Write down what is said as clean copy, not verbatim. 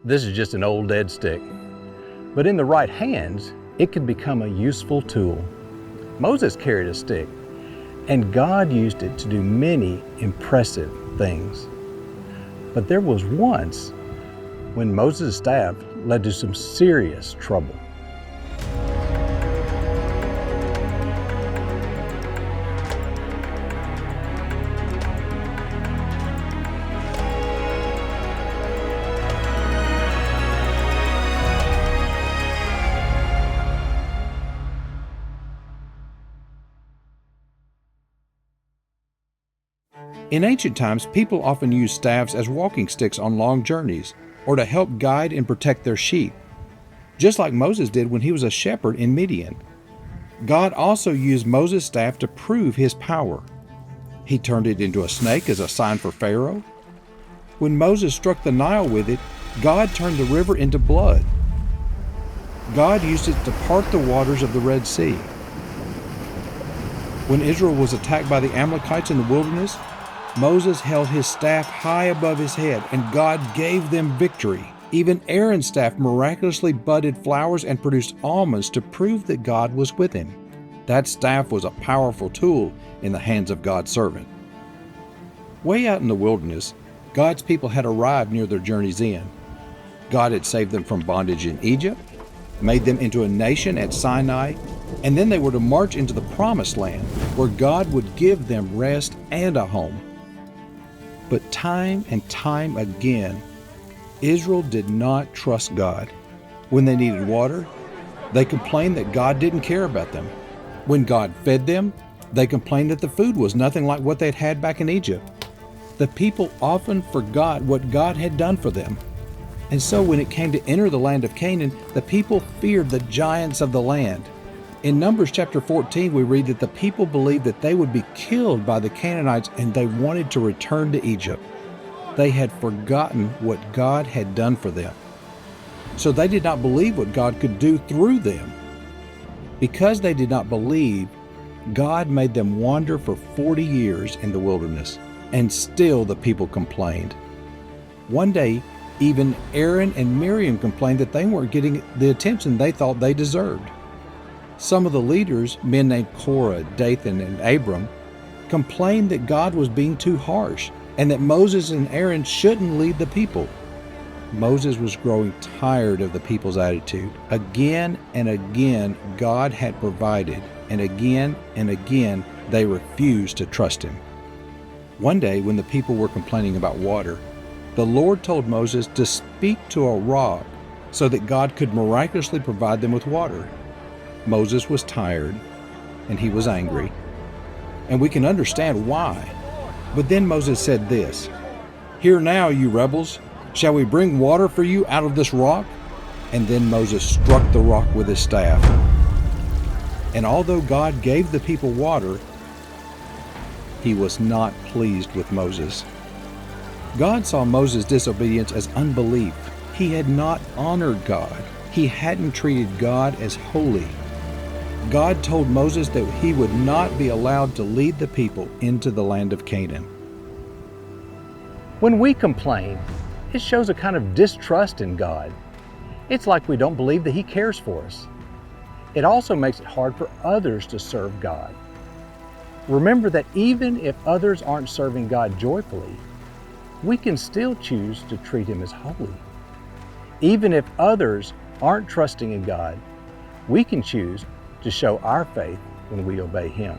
This is just an old dead stick. But in the right hands, it could become a useful tool. Moses carried a stick, and God used it to do many impressive things. But there was once when Moses' staff led to some serious trouble. In ancient times, people often used staffs as walking sticks on long journeys or to help guide and protect their sheep, just like Moses did when he was a shepherd in Midian. God also used Moses' staff to prove his power. He turned it into a snake as a sign for Pharaoh. When Moses struck the Nile with it, God turned the river into blood. God used it to part the waters of the Red Sea. When Israel was attacked by the Amalekites in the wilderness, Moses held his staff high above his head, and God gave them victory. Even Aaron's staff miraculously budded flowers and produced almonds to prove that God was with him. That staff was a powerful tool in the hands of God's servant. Way out in the wilderness, God's people had arrived near their journey's end. God had saved them from bondage in Egypt, made them into a nation at Sinai, and then they were to march into the Promised Land, where God would give them rest and a home. But time and time again, Israel did not trust God. When they needed water, they complained that God didn't care about them. When God fed them, they complained that the food was nothing like what they'd had back in Egypt. The people often forgot what God had done for them. And so when it came to enter the land of Canaan, the people feared the giants of the land. In Numbers chapter 14, we read that the people believed that they would be killed by the Canaanites and they wanted to return to Egypt. They had forgotten what God had done for them. So they did not believe what God could do through them. Because they did not believe, God made them wander for 40 years in the wilderness, and still the people complained. One day, even Aaron and Miriam complained that they weren't getting the attention they thought they deserved. Some of the leaders, men named Korah, Dathan, and Abram, complained that God was being too harsh and that Moses and Aaron shouldn't lead the people. Moses was growing tired of the people's attitude. Again and again, God had provided, and again they refused to trust him. One day, when the people were complaining about water, the Lord told Moses to speak to a rock so that God could miraculously provide them with water. Moses was tired, and he was angry, and we can understand why. But then Moses said this, "Hear now, you rebels, shall we bring water for you out of this rock?" And then Moses struck the rock with his staff. And although God gave the people water, he was not pleased with Moses. God saw Moses' disobedience as unbelief. He had not honored God. He hadn't treated God as holy. God told Moses that he would not be allowed to lead the people into the land of Canaan. When we complain, it shows a kind of distrust in God. It's like we don't believe that he cares for us. It also makes it hard for others to serve God. Remember that even if others aren't serving God joyfully, we can still choose to treat him as holy. Even if others aren't trusting in God, we can choose to show our faith when we obey him.